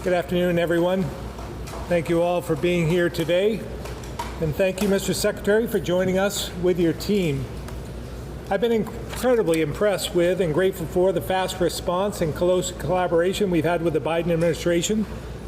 Good afternoon, everyone. Thank you all for being here today. And thank you, Mr. Secretary, for joining us with your team. I've been incredibly impressed with and grateful for the fast response and close collaboration we've had with the Biden administration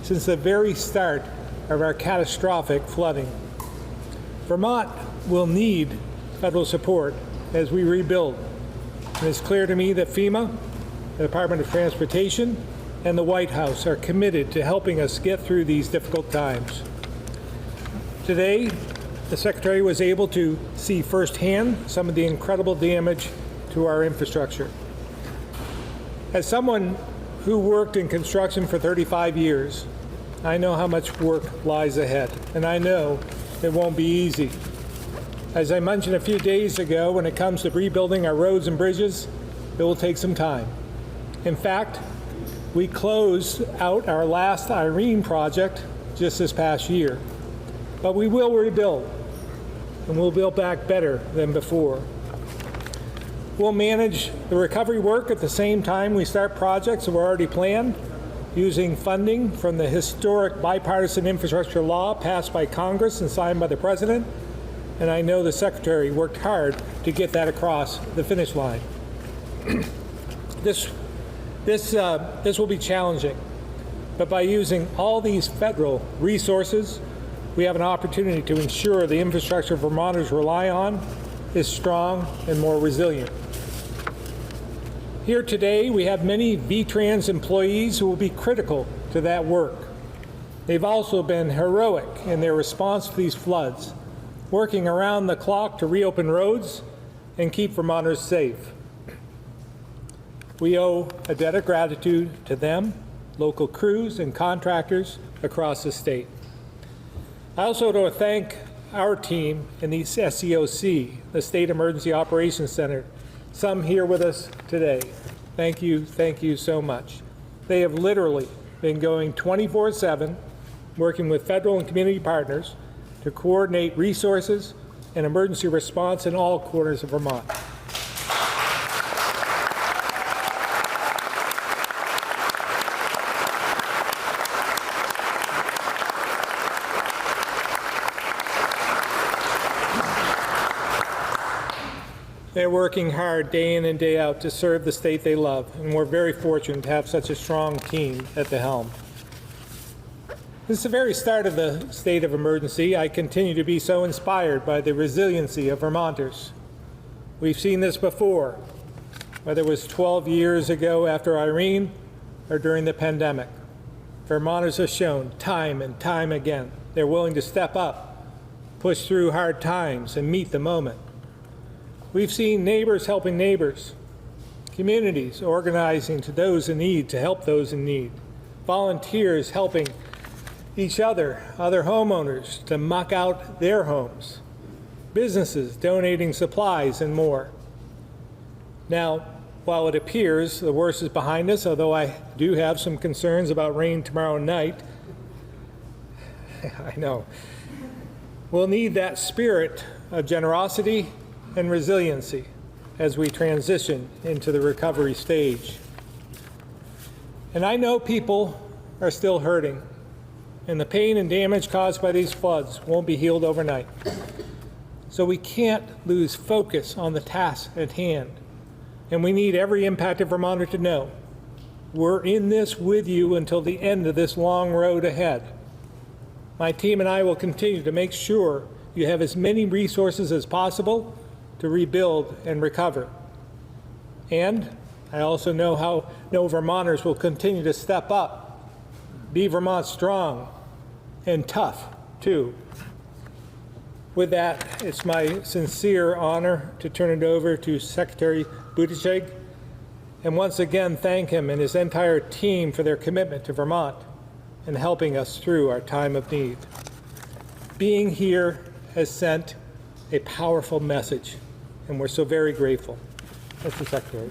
since the very start of our catastrophic flooding. Vermont will need federal support as we rebuild. And it's clear to me that FEMA, the Department of Transportation, and the White House are committed to helping us get through these difficult times. Today, the Secretary was able to see firsthand some of the incredible damage to our infrastructure. As someone who worked in construction for 35 years, I know how much work lies ahead, and I know it won't be easy. As I mentioned a few days ago, when it comes to rebuilding our roads and bridges, it will take some time. In fact, we closed out our last Irene project just this past year, but we will rebuild, and we'll build back better than before. We'll manage the recovery work at the same time we start projects that were already planned, using funding from the historic bipartisan infrastructure law passed by Congress and signed by the President, and I know the Secretary worked hard to get that across the finish line. This will be challenging, but by using all these federal resources, we have an opportunity to ensure the infrastructure Vermonters rely on is strong and more resilient. Here today, we have many VTrans employees who will be critical to that work. They've also been heroic in their response to these floods, working around the clock to reopen roads and keep Vermonters safe. We owe a debt of gratitude to them, local crews, and contractors across the state. I also want to thank our team in the SEOC, the State Emergency Operations Center, some here with us today. Thank you so much. They have literally been going 24/7, working with federal and community partners to coordinate resources and emergency response in all corners of Vermont. They're working hard day in and day out to serve the state they love, and we're very fortunate to have such a strong team at the helm. Since the very start of the state of emergency, I continue to be so inspired by the resiliency of Vermonters. We've seen this before, whether it was 12 years ago after Irene or during the pandemic. Vermonters have shown time and time again they're willing to step up, push through hard times, and meet the moment. We've seen neighbors helping neighbors, communities organizing to those in need to help those in need, volunteers helping each other, other homeowners to muck out their homes, businesses donating supplies, and more. Now, while it appears the worst is behind us, although I do have some concerns about rain tomorrow night, I know, we'll need that spirit of generosity and resiliency as we transition into the recovery stage. And I know people are still hurting, and the pain and damage caused by these floods won't be healed overnight. So we can't lose focus on the task at hand, and we need every impacted Vermonter to know we're in this with you until the end of this long road ahead. My team and I will continue to make sure you have as many resources as possible to rebuild and recover. And I also know Vermonters will continue to step up, be Vermont strong and tough too. With that, it's my sincere honor to turn it over to Secretary Buttigieg, and once again thank him and his entire team for their commitment to Vermont and helping us through our time of need. Being here has sent a powerful message, and we're so very grateful. Mr. Secretary.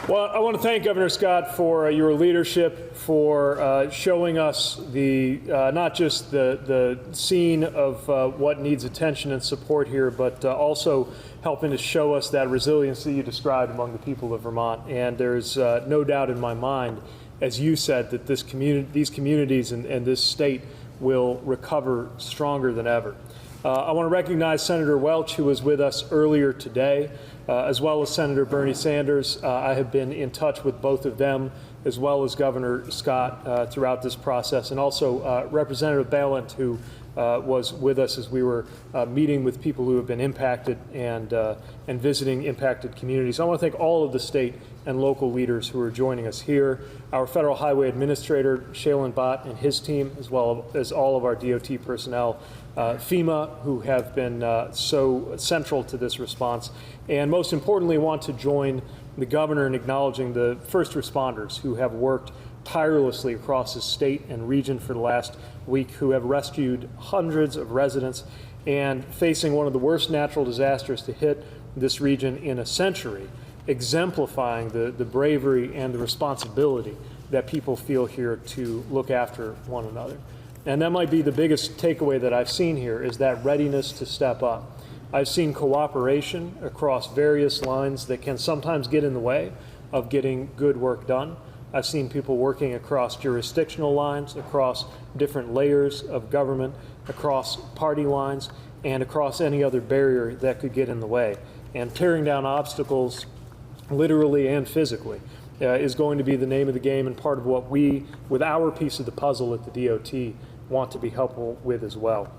Well, I want to thank Governor Scott for your leadership, for showing us the not just the scene of what needs attention and support here, but also helping to show us that resilience that you described among the people of Vermont. And there's no doubt in my mind, as you said, that these communities and this state will recover stronger than ever. I want to recognize Senator Welch, who was with us earlier today, as well as Senator Bernie Sanders. I have been in touch with both of them, as well as Governor Scott throughout this process, and also Representative Balint, who was with us as we were meeting with people who have been impacted and visiting impacted communities. I want to thank all of the state and local leaders who are joining us here, our Federal Highway Administrator, Shaylin Bott, and his team, as well as all of our DOT personnel, FEMA, who have been so central to this response, and most importantly, want to join the governor in acknowledging the first responders who have worked tirelessly across the state and region for the last week, who have rescued hundreds of residents and facing one of the worst natural disasters to hit this region in a century, exemplifying the bravery and the responsibility that people feel here to look after one another. And that might be the biggest takeaway that I've seen here, is that readiness to step up. I've seen cooperation across various lines that can sometimes get in the way of getting good work done. I've seen people working across jurisdictional lines, across different layers of government, across party lines, and across any other barrier that could get in the way. And tearing down obstacles, literally and physically, is going to be the name of the game, and part of what we, with our piece of the puzzle at the DOT, want to be helpful with as well.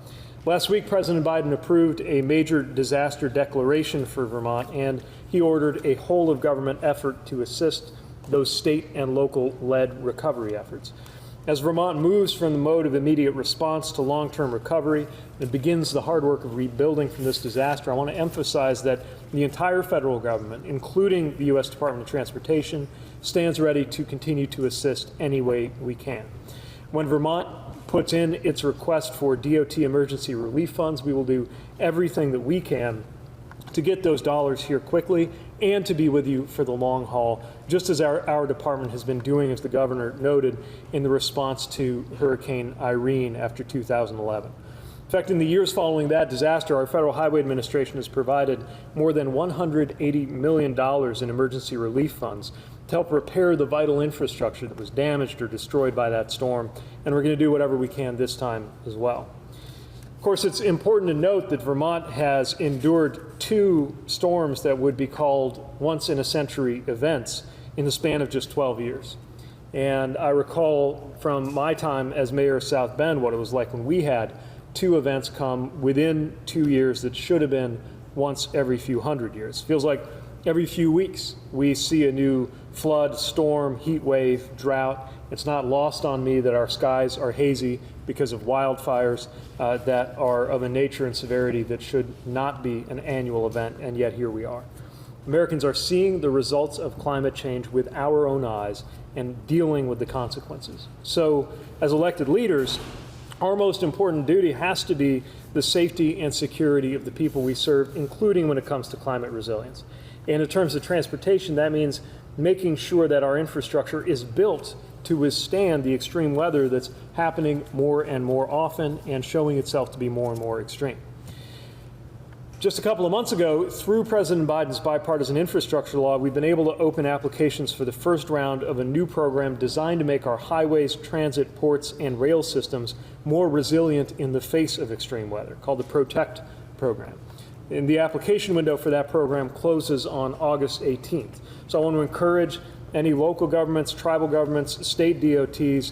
Last week, President Biden approved a major disaster declaration for Vermont, and he ordered a whole of government effort to assist those state and local-led recovery efforts. As Vermont moves from the mode of immediate response to long-term recovery and begins the hard work of rebuilding from this disaster, I want to emphasize that the entire federal government, including the U.S. Department of Transportation, stands ready to continue to assist any way we can. When Vermont puts in its request for DOT emergency relief funds, we will do everything that we can to get those dollars here quickly and to be with you for the long haul, just as our department has been doing, as the governor noted, in the response to Hurricane Irene after 2011. In fact, in the years following that disaster, our Federal Highway Administration has provided more than $180 million in emergency relief funds to help repair the vital infrastructure that was damaged or destroyed by that storm, and we're going to do whatever we can this time as well. Of course, it's important to note that Vermont has endured two storms that would be called once-in-a-century events in the span of just 12 years. And I recall from my time as mayor of South Bend what it was like when we had two events come within 2 years that should have been once every few hundred years. Feels like every few weeks we see a new flood, storm, heat wave, drought. It's not lost on me that our skies are hazy because of wildfires that are of a nature and severity that should not be an annual event, and yet here we are. Americans are seeing the results of climate change with our own eyes and dealing with the consequences. So, as elected leaders, our most important duty has to be the safety and security of the people we serve, including when it comes to climate resilience. And in terms of transportation, that means making sure that our infrastructure is built to withstand the extreme weather that's happening more and more often and showing itself to be more and more extreme. Just a couple of months ago, through President Biden's bipartisan infrastructure law, we've been able to open applications for the first round of a new program designed to make our highways, transit, ports, and rail systems more resilient in the face of extreme weather, called the PROTECT program. And the application window for that program closes on August 18th. So I want to encourage any local governments, tribal governments, state DOTs.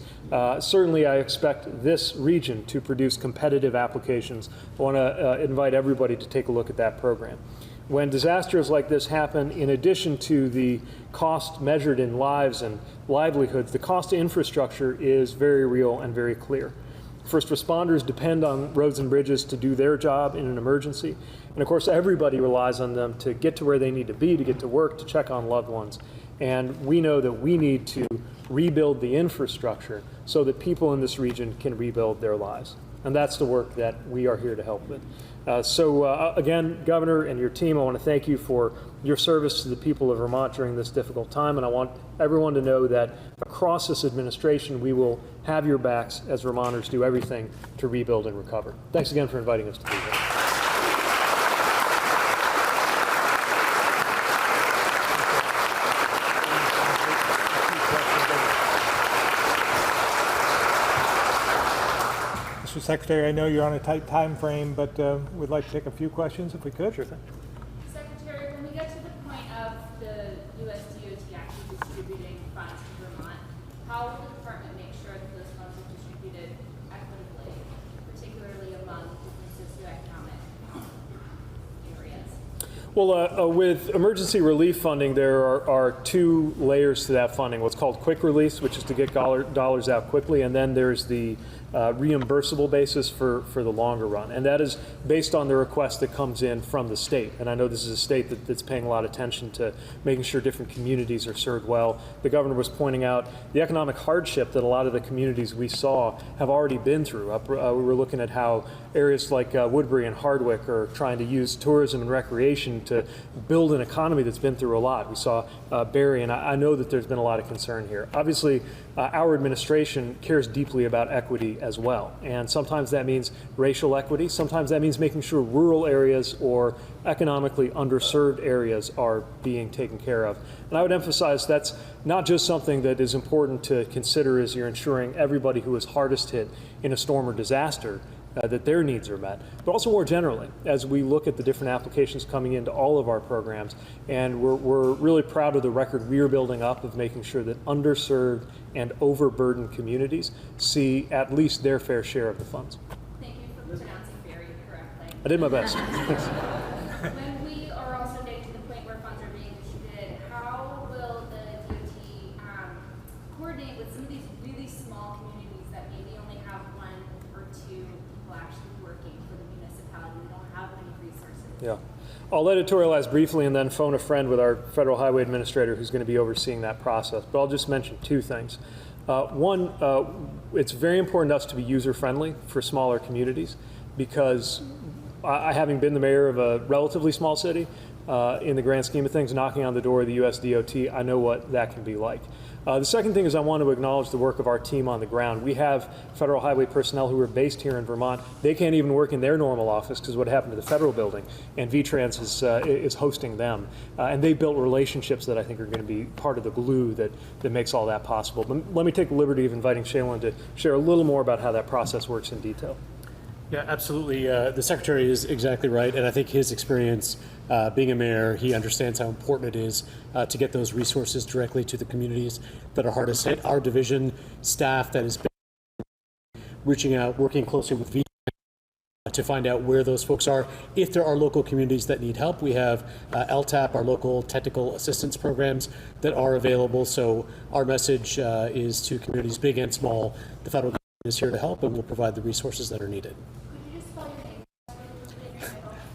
Certainly I expect this region to produce competitive applications. I want to invite everybody to take a look at that program. When disasters like this happen, in addition to the cost measured in lives and livelihoods, the cost to infrastructure is very real and very clear. First responders depend on roads and bridges to do their job in an emergency. And of course, everybody relies on them to get to where they need to be, to get to work, to check on loved ones. And we know that we need to rebuild the infrastructure so that people in this region can rebuild their lives. And that's the work that we are here to help with. Again, Governor and your team, I want to thank you for your service to the people of Vermont during this difficult time. And I want everyone to know that across this administration, we will have your backs as Vermonters do everything to rebuild and recover. Thanks again for inviting us to be here. Mr. Secretary, I know you're on a tight time frame, but we'd like to take a few questions if we could. Sure thing. Secretary, when we get to the point of the U.S. DOT actually distributing funds to Vermont, how will the department make sure that those funds are distributed equitably, particularly among different socioeconomic areas? Well, with emergency relief funding, there are two layers to that funding. What's called quick release, which is to get dollars out quickly, and then there's the reimbursable basis for the longer run. And that is based on the request that comes in from the state. And I know this is a state that's paying a lot of attention to making sure different communities are served well. The governor was pointing out the economic hardship that a lot of the communities we saw have already been through. We were looking at how areas like Woodbury and Hardwick are trying to use tourism and recreation to build an economy that's been through a lot. We saw Barry, and I know that there's been a lot of concern here. Obviously, our administration cares deeply about equity as well. And sometimes that means racial equity. Sometimes that means making sure rural areas or economically underserved areas are being taken care of. And I would emphasize that's not just something that is important to consider as you're ensuring everybody who is hardest hit in a storm or disaster that their needs are met, but also more generally as we look at the different applications coming into all of our programs. And we're really proud of the record we are building up of making sure that underserved and overburdened communities see at least their fair share of the funds. Thank you for pronouncing Barry correctly. I did my best. When we are also getting to the point where funds are being distributed, how will the DOT coordinate with some of these really small communities that maybe only have one or two people actually working for the municipality? We don't have many resources. Yeah. I'll editorialize briefly and then phone a friend with our Federal Highway Administrator who's going to be overseeing that process. But I'll just mention two things. One, it's very important to us to be user-friendly for smaller communities because having been the mayor of a relatively small city, in the grand scheme of things, knocking on the door of the US DOT, I know what that can be like. The second thing is I want to acknowledge the work of our team on the ground. We have federal highway personnel who are based here in Vermont. They can't even work in their normal office because of what happened to the federal building, and VTrans is hosting them. And they built relationships that I think are going to be part of the glue that makes all that possible. But let me take the liberty of inviting Shaylin to share a little more about how that process works in detail. Yeah, absolutely. The Secretary is exactly right, and I think his experience being a mayor, he understands how important it is to get those resources directly to the communities that are hardest hit. Our division staff that has been reaching out, working closely with to find out where those folks are. If there are local communities that need help, we have LTAP, our local technical assistance programs that are available. So our message is to communities big and small, the federal government is here to help and will provide the resources that are needed. Could you just spell your name?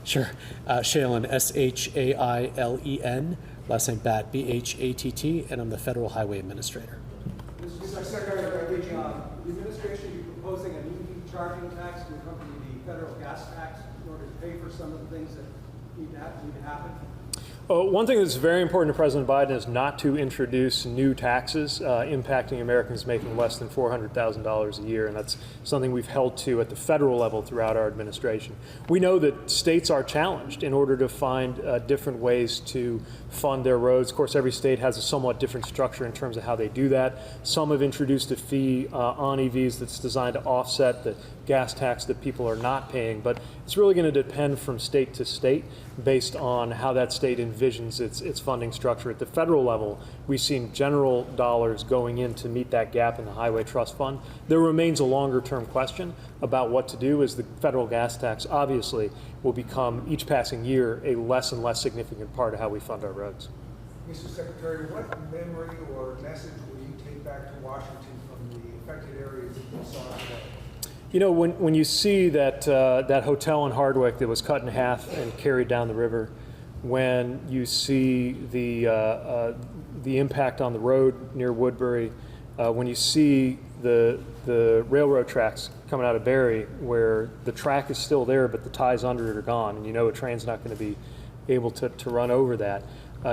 Sure. Shaylin, S-H-A-I-L-E-N, last name Batt, B-H-A-T-T, and I'm the Federal Highway Administrator. Mr. Secretary, the administration is proposing an EV charging tax to accompany the federal gas tax in order to pay for some of the things that need to happen. One thing that's very important to President Biden is not to introduce new taxes impacting Americans making less than $400,000 a year, and that's something we've held to at the federal level throughout our administration. We know that states are challenged in order to find different ways to fund their roads. Of course, every state has a somewhat different structure in terms of how they do that. Some have introduced a fee on EVs that's designed to offset the gas tax that people are not paying, but it's really going to depend from state to state based on how that state envisions its funding structure. At the federal level, we've seen general dollars going in to meet that gap in the Highway Trust Fund. There remains a longer-term question about what to do as the federal gas tax obviously will become, each passing year, a less and less significant part of how we fund our roads. Mr. Secretary, what memory or message will you take back to Washington from the affected areas that you saw today? You know, when you see that that hotel in Hardwick that was cut in half and carried down the river, when you see the impact on the road near Woodbury, when you see the railroad tracks coming out of Barrie, where the track is still there, but the ties under it are gone, and you know a train's not going to be able to run over that.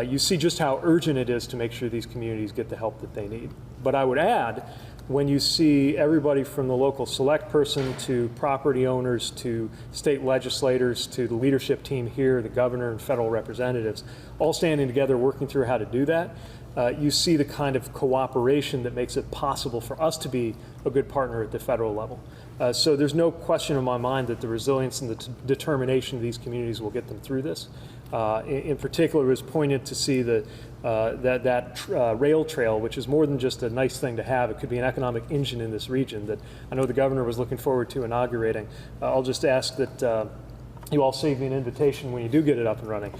You see just how urgent it is to make sure these communities get the help that they need. But I would add, when you see everybody from the local select person to property owners to state legislators to the leadership team here, the governor and federal representatives, all standing together working through how to do that, you see the kind of cooperation that makes it possible for us to be a good partner at the federal level. So there's no question in my mind that the resilience and the determination of these communities will get them through this. In particular, it was poignant to see that rail trail, which is more than just a nice thing to have. It could be an economic engine in this region that I know the governor was looking forward to inaugurating. I'll just ask that you all save me an invitation when you do get it up and running,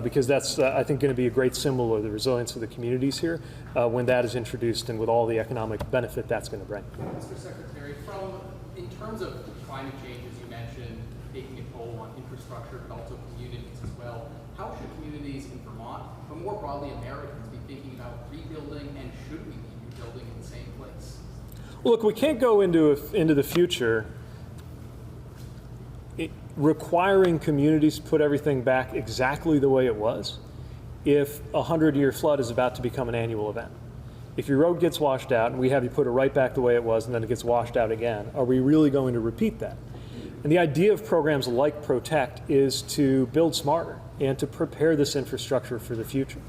because that's, I think, going to be a great symbol of the resilience of the communities here when that is introduced and with all the economic benefit that's going to bring. Mr. Secretary, in terms of climate change, as you mentioned, taking a toll on infrastructure, but also communities as well, how should communities in Vermont, but more broadly Americans, be thinking about rebuilding, and should we be rebuilding in the same place? Well, look, we can't go into the future requiring communities to put everything back exactly the way it was if a 100-year flood is about to become an annual event. If your road gets washed out and we have you put it right back the way it was and then it gets washed out again, are we really going to repeat that? And the idea of programs like Protect is to build smarter and to prepare this infrastructure for the future.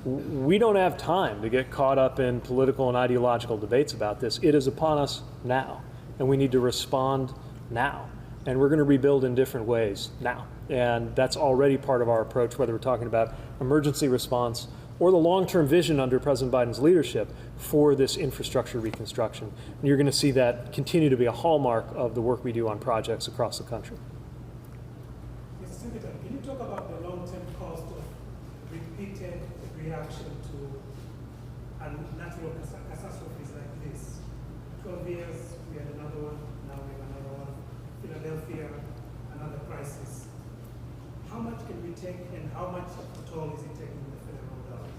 We don't have time to get caught up in political and ideological debates about this. It is upon us now, and we need to respond now. And we're going to rebuild in different ways now. And that's already part of our approach, whether we're talking about emergency response or the long-term vision under President Biden's leadership for this infrastructure reconstruction. And you're going to see that continue to be a hallmark of the work we do on projects across the country. Mr. Senator, can you talk about the long-term cost of repeated reaction to natural catastrophes like this? 12 years, we had another one, now we have another one. Philadelphia, another crisis. How much can we take, and how much of a toll is it taking in the federal dollars?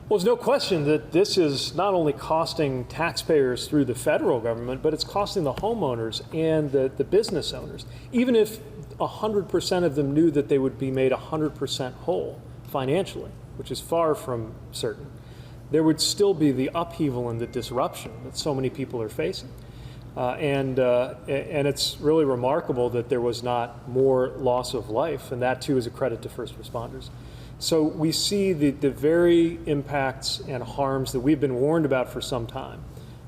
Well, there's no question that this is not only costing taxpayers through the federal government, but it's costing the homeowners and the business owners. Even if 100% of them knew that they would be made 100% whole financially, which is far from certain, there would still be the upheaval and the disruption that so many people are facing. And it's really remarkable that there was not more loss of life, and that too is a credit to first responders. So we see the very impacts and harms that we've been warned about for some time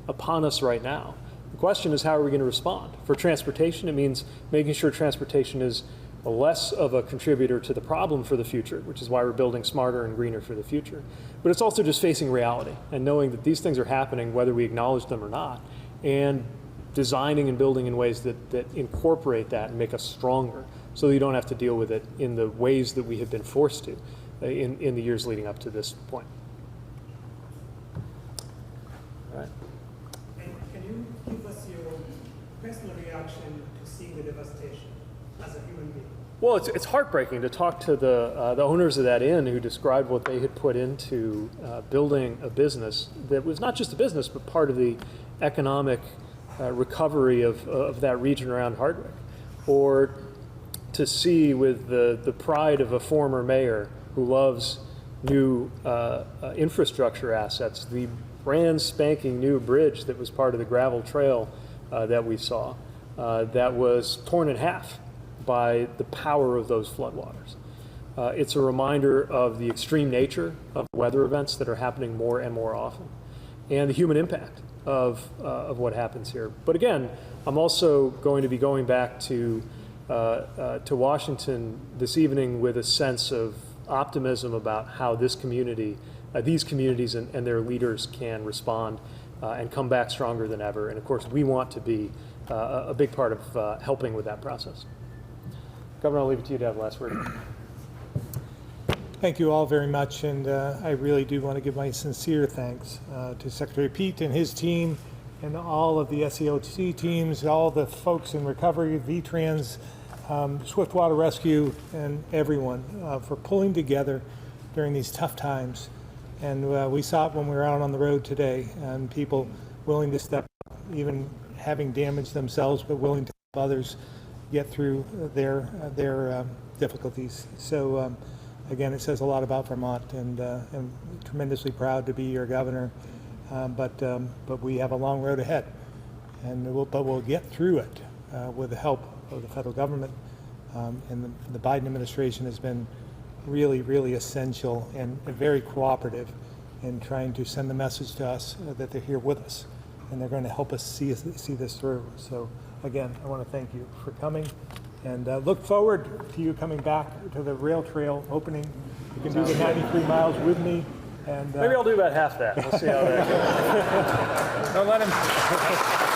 upon us right now. The question is, how are we going to respond? For transportation, it means making sure transportation is less of a contributor to the problem for the future, which is why we're building smarter and greener for the future. But it's also just facing reality and knowing that these things are happening whether we acknowledge them or not, and designing and building in ways that incorporate that and make us stronger so that you don't have to deal with it in the ways that we have been forced to in the years leading up to this point. All right. And can you give us your personal reaction to seeing the devastation as a human being? Well, it's heartbreaking to talk to the owners of that inn who described what they had put into building a business that was not just a business, but part of the economic recovery of that region around Hardwick. Or to see with the pride of a former mayor who loves new infrastructure assets, the brand spanking new bridge that was part of the gravel trail that we saw that was torn in half by the power of those floodwaters. It's a reminder of the extreme nature of weather events that are happening more and more often, and the human impact of what happens here. But again, I'm also going to be going back to Washington this evening with a sense of optimism about how this community, these communities and their leaders can respond and come back stronger than ever. And of course, we want to be a big part of helping with that process. Governor, I'll leave it to you to have the last word. Thank you all very much, and I really do want to give my sincere thanks to Secretary Pete and his team and all of the SEOT teams, all the folks in recovery, VTrans, Swiftwater Rescue, and everyone for pulling together during these tough times. And we saw it when we were out on the road today, and people willing to step up, even having damage themselves, but willing to help others get through their difficulties. So again, it says a lot about Vermont, and I'm tremendously proud to be your governor. But we have a long road ahead, and we'll get through it with the help of the federal government. And the Biden administration has been really, really essential and very cooperative in trying to send the message to us that they're here with us, and they're going to help us see this through. So again, I want to thank you for coming, and look forward to you coming back to the rail trail opening. You can do the 93 miles with me. And Maybe I'll do about half that. We'll see how that goes. don't let him.